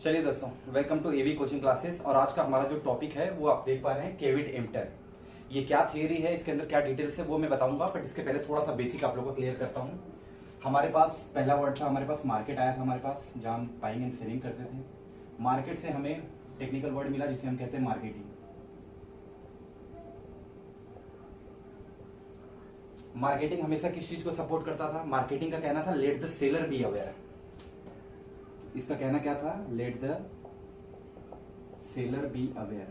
चलिए दोस्तों, welcome to AV coaching classes. और आज का हमारा जो टॉपिक है वो आप देख पा रहे हैं, केविट एम्प्टर। ये क्या थियरी है, इसके अंदर क्या डिटेल्स है वो मैं बताऊंगा, बट इसके पहले थोड़ा सा बेसिक आप लोगों को क्लियर करता हूँ। हमारे पास पहला वर्ड था, हमारे पास मार्केट आया था, हमारे पास जहाँ हम बाइंग एंड सेलिंग करते थे। मार्केट से हमें टेक्निकल वर्ड मिला जिसे हम कहते हैं मार्केटिंग। मार्केटिंग हमेशा किस चीज को सपोर्ट करता था? मार्केटिंग का कहना था late the seller be aware. इसका कहना क्या था? Late the seller be aware.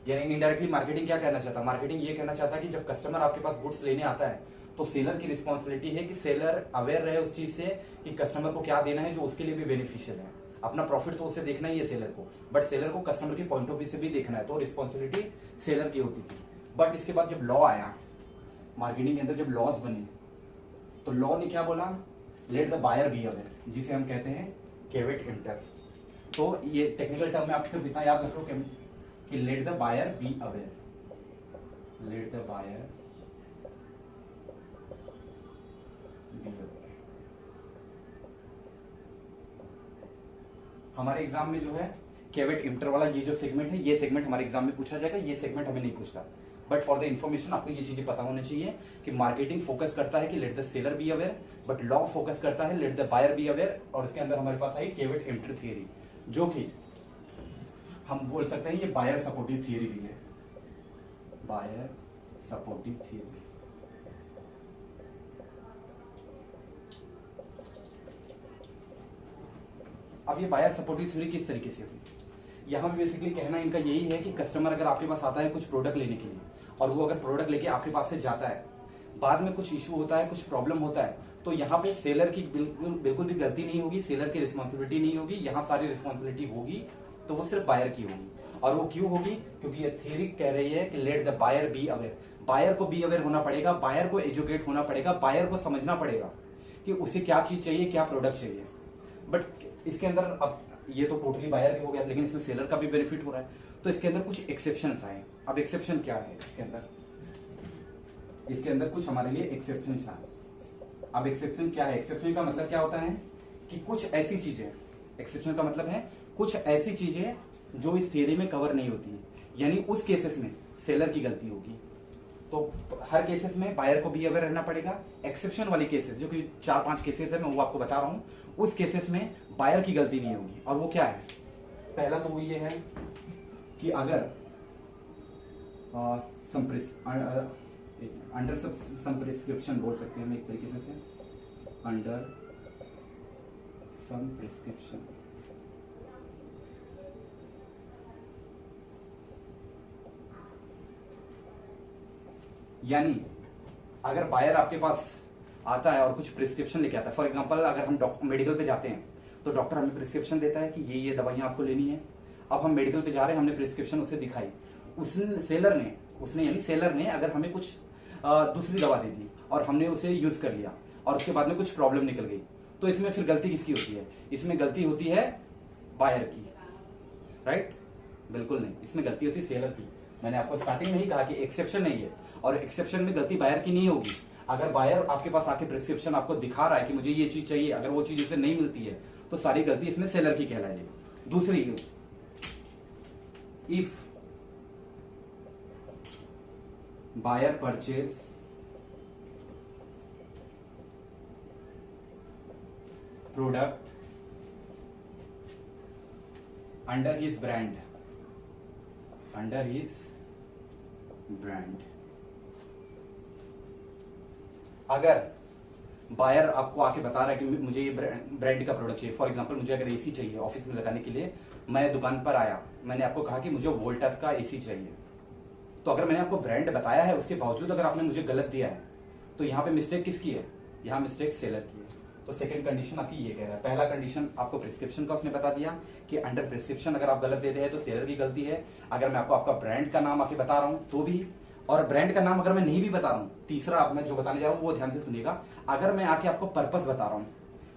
यानी इनडायरेक्टली मार्केटिंग क्या कहना चाहता? मार्केटिंग ये कहना चाहता है कि जब कस्टमर आपके पास गुड्स लेने आता है तो सेलर की रिस्पॉन्सिबिलिटी है कि सेलर अवेयर रहे उस चीज से कि कस्टमर को क्या देना है जो उसके लिए भी बेनिफिशियल है। अपना प्रॉफिट तो उसे देखना ही है सेलर को, बट सेलर को कस्टमर के पॉइंट ऑफ व्यू से भी देखना है, तो रिस्पॉन्सिबिलिटी सेलर की होती थी। बट इसके बाद जब लॉ आया, मार्केटिंग के अंदर जब लॉज बने, तो लॉ ने क्या बोला? Let the buyer be aware, जिसे हम कहते हैं केविट एम्प्टर। तो ये टेक्निकल टर्म में आप सिर्फ इतना याद रखो कि let the buyer be aware, let the buyer be aware. हमारे एग्जाम में जो है केविट एम्प्टर वाला ये जो सेगमेंट है, ये सेगमेंट हमारे एग्जाम में पूछा जाएगा। ये सेगमेंट हमें नहीं पूछता, बट फॉर द इन्फॉर्मेशन आपको ये चीजें पता होनी चाहिए कि मार्केटिंग फोकस करता है कि let the seller be aware, but law focus करता है let the buyer be aware. और इसके अंदर हमारे पास आई केविट एम्प्टर थियरी, जो कि हम बोल सकते हैं ये बायर सपोर्टिव थियरी भी है। Buyer supportive theory. अब ये बायर सपोर्टिव थ्योरी किस तरीके से हुई? यहां भी बेसिकली कहना इनका यही है कि कस्टमर अगर आपके पास आता है कुछ प्रोडक्ट लेने के लिए, और वो अगर प्रोडक्ट लेके आपके पास से जाता है, बाद में कुछ इशू होता है, कुछ प्रॉब्लम होता है, तो यहाँ पे सेलर की बिल्कुल भी गलती नहीं होगी, सेलर की रिस्पॉन्सिबिलिटी नहीं होगी। यहाँ सारी रिस्पॉन्सिबिलिटी होगी तो वो सिर्फ बायर की होगी। और वो क्यों होगी? क्योंकि ये थ्योरी कह रही है कि let the buyer be aware. Buyer को बी अवेयर होना पड़ेगा, बायर को एजुकेट होना पड़ेगा, बायर को समझना पड़ेगा कि उसे क्या चीज चाहिए, क्या प्रोडक्ट चाहिए। बट इसके अंदर अब ये तो टोटली बायर के हो गया, लेकिन इसमें सेलर का भी बेनिफिट हो रहा है। तो इसके अंदर कुछ एक्सेप्शंस आए। अब एक्सेप्शन क्या है इसके अंदर कुछ हमारे लिए एक्सेप्शन आए। अब एक्सेप्शन क्या है? एक्सेप्शन का मतलब क्या होता है कि कुछ ऐसी चीजें, एक्सेप्शन का मतलब है कुछ ऐसी चीजें जो इस थियरी में कवर नहीं होती है, यानी उस केसेस में सेलर की गलती होगी। तो हर केसेस में बायर को भी अवेयर रहना पड़ेगा। एक्सेप्शन वाली केसेस जो कि 4-5 केसेस है, मैं वो आपको बता रहा हूं, उस केसेस में बायर की गलती नहीं होगी। और वो क्या है? पहला तो वो ये है कि अगर अंडर सम प्रिस्क्रिप्शन बोल सकते हैं हम एक तरीके से, अंडर सम प्रिस्क्रिप्शन, यानी अगर बायर आपके पास आता है और कुछ प्रिस्क्रिप्शन लेके आता है, फॉर एग्जांपल अगर हम मेडिकल पे जाते हैं तो डॉक्टर हमें प्रिस्क्रिप्शन देता है कि ये दवाइयां आपको लेनी है। अब हम मेडिकल पे जा रहे हैं, हमने प्रिस्क्रिप्शन उसे दिखाई, सेलर ने अगर हमें कुछ दूसरी दवा दे दी और हमने उसे यूज कर लिया और उसके बाद में कुछ प्रॉब्लम निकल गई, तो इसमें फिर गलती किसकी होती है? इसमें गलती होती है बायर की, राइट? बिल्कुल नहीं, इसमें गलती होती है सेलर की। मैंने आपको स्टार्टिंग में ही कहा कि एक्सेप्शन नहीं है, और एक्सेप्शन में गलती बायर की नहीं होगी। अगर बायर आपके पास आके प्रिस्क्रिप्शन आपको दिखा रहा है कि मुझे ये चीज चाहिए, अगर वो चीज उसे नहीं मिलती है तो सारी गलती इसमें सेलर की कहलाएगी। दूसरी, if buyer purchase product under his brand, अगर बायर आपको आके बता रहा है कि मुझे ये ब्रांड का प्रोडक्ट चाहिए, फॉर एग्जांपल मुझे अगर एसी चाहिए ऑफिस में लगाने के लिए, मैं दुकान पर आया, मैंने आपको कहा कि मुझे वोल्टास का एसी चाहिए, तो अगर मैंने आपको ब्रांड बताया है उसके बावजूद अगर आपने मुझे गलत दिया है, तो यहाँ पे मिस्टेक किसकी है? यहाँ मिस्टेक सेलर की है। तो सेकंड कंडीशन आपकी ये कह रहा है। पहला कंडीशन आपको प्रिस्क्रिप्शन का उसने बता दिया कि अंडर प्रिस्क्रिप्शन अगर आप गलत देते हैं तो सेलर की गलती है। अगर मैं आपको आपका ब्रांड का नाम आके बता रहा हूं तो भी, और ब्रांड का नाम अगर मैं नहीं भी बता रहा हूं, तीसरा अब मैं जो बताने जा रहा हूं वो ध्यान से सुनिएगा, अगर मैं आके आपको पर्पस बता रहा हूं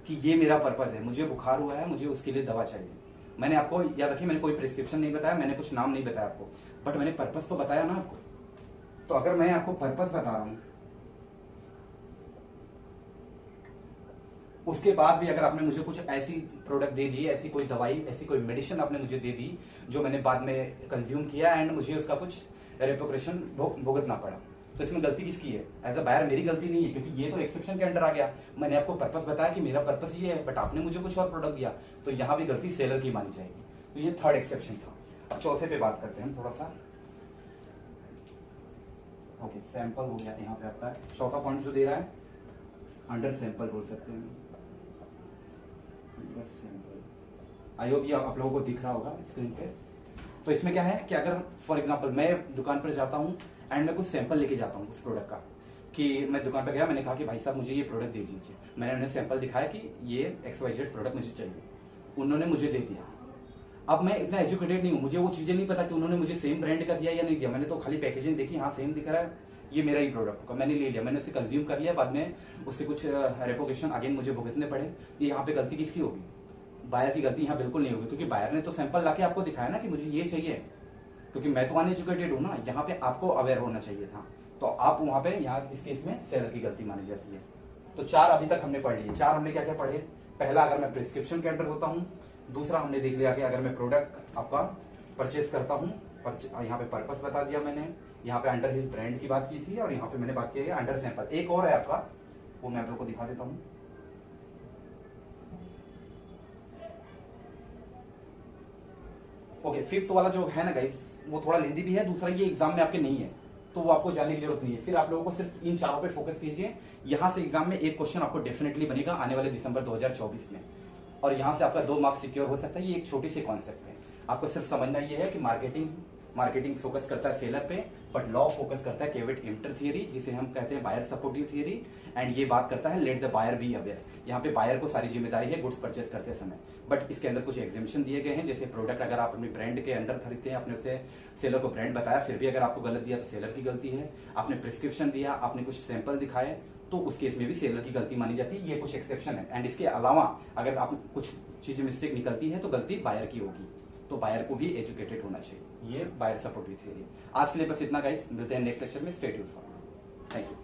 कि ये मेरा पर्पस है, मुझे बुखार हुआ है, मुझे उसके लिए दवा चाहिए, मैंने आपको याद रखिए, मैंने कोई प्रिस्क्रिप्शन नहीं बताया, मैंने कुछ नाम नहीं बताया आपको, बट मैंने पर्पस तो बताया ना आपको। तो अगर मैं आपको पर्पस बता रहा हूं उसके बाद भी अगर आपने मुझे कुछ ऐसी प्रोडक्ट दे दी, ऐसी कोई दवाई, ऐसी कोई मेडिसिन आपने मुझे दे दी जो मैंने बाद में कंज्यूम किया एंड मुझे उसका कुछ रेपोक्रेशन भुगतना पड़ा, तो इसमें गलती किसकी है? एज अ बायर मेरी गलती नहीं है, क्योंकि ये तो एक्सेप्शन के अंडर आ गया। मैंने आपको पर्पस बताया कि मेरा पर्पस ये है, बट आपने मुझे कुछ और प्रोडक्ट दिया, तो यहाँ भी गलती सेलर की मानी जाएगी। तो ये थर्ड एक्सेप्शन था। अब चौथे पे बात करते हैं थोड़ा सा। ओके, सैंपल हो गया यहाँ पे आपका। चौथा पॉइंट जो दे रहा है अंडर सैंपल बोल सकते हैं, अंडर सैंपल। आई होप ये आप लोगों को दिख रहा होगा स्क्रीन पे। तो इसमें क्या है कि अगर फॉर एग्जांपल मैं दुकान पर जाता हूँ एंड मैं कुछ सैंपल लेके जाता हूँ उस प्रोडक्ट का, कि मैं दुकान पर गया, मैंने कहा कि भाई साहब मुझे ये प्रोडक्ट दे दीजिए, मैंने उन्हें सैंपल दिखाया कि ये XYZ प्रोडक्ट मुझे चाहिए, उन्होंने मुझे दे दिया। अब मैं इतना एजुकेटेड नहीं हूँ, मुझे वो चीजें नहीं पता कि उन्होंने मुझे सेम ब्रांड का दिया या नहीं दिया। मैंने तो खाली पैकेजिंग देखी, हाँ सेम दिख रहा है, ये मेरा ही प्रोडक्ट होगा, मैंने ले लिया, मैंने उसे कंज्यूम कर लिया, बाद में उसके कुछ रेपोकेशन अगेन मुझे भुगतने पड़े। ये यहाँ पे गलती किसकी होगी? बायर की गलती यहाँ बिल्कुल नहीं होगी, क्योंकि बायर ने तो सैंपल लाके आपको दिखाया ना कि मुझे ये चाहिए, क्योंकि मैं तो अनएजुकेटेड हूँ ना, यहाँ पे आपको अवेयर होना चाहिए था, तो आप वहां पे यहाँ इस केस में सेलर की गलती मानी जाती है। तो 4 अभी तक हमने पढ़ लिए। 4 हमने क्या क्या पढ़े? पहला, अगर मैं प्रिस्क्रिप्शन के अंडर होता हूँ। दूसरा, हमने देख लिया कि अगर मैं प्रोडक्ट आपका परचेज करता हूँ, यहाँ पे पर्पस बता दिया मैंने, यहाँ पे अंडर हिज ब्रांड की बात की थी, और यहाँ पे मैंने बात की है अंडर सैंपल। एक और है आपका, वो मैं आप लोग को दिखा देता हूँ। ओके, फिफ्थ वाला जो है ना गाइस, वो थोड़ा लेंदी भी है, दूसरा ये एग्जाम में आपके नहीं है, तो वो आपको जानने की जरूरत नहीं है। फिर आप लोगों को सिर्फ इन 4 पे फोकस कीजिए। यहां से एग्जाम में एक क्वेश्चन आपको डेफिनेटली बनेगा आने वाले दिसंबर 2024 में, और यहां से आपका 2 मार्क्स सिक्योर हो सकता है। ये एक छोटी सी कॉन्सेप्ट है, आपको सिर्फ समझना ये है कि मार्केटिंग फोकस करता है सेलर पे, बट लॉ फोकस करता है केविट इंटर थियरी, जिसे हम कहते हैं बायर सपोर्टिव थियरी, एंड ये बात करता है let the buyer be aware. यहाँ पे बायर को सारी जिम्मेदारी है गुड्स परचेज करते समय, बट इसके अंदर कुछ एग्जेम्पशन दिए गए हैं। जैसे प्रोडक्ट अगर आप अपने ब्रांड के अंडर खरीदते हैं, आपने उसे सेलर को ब्रांड बताया, फिर भी अगर आपको गलत दिया तो सेलर की गलती है। आपने प्रिस्क्रिप्शन दिया, आपने कुछ सैंपल दिखाए, तो उस केस में भी सेलर की गलती मानी जाती है। ये कुछ एक्सेप्शन है, एंड इसके अलावा अगर आप कुछ चीज मिस्टेक निकलती है तो गलती बायर की होगी, तो बायर को भी एजुकेटेड होना चाहिए। ये बायर सपोर्टिव थ्योरी। आज के लिए बस इतना गाइस, मिलते हैं नेक्स्ट लेक्चर में। Stay tuned for. Thank you.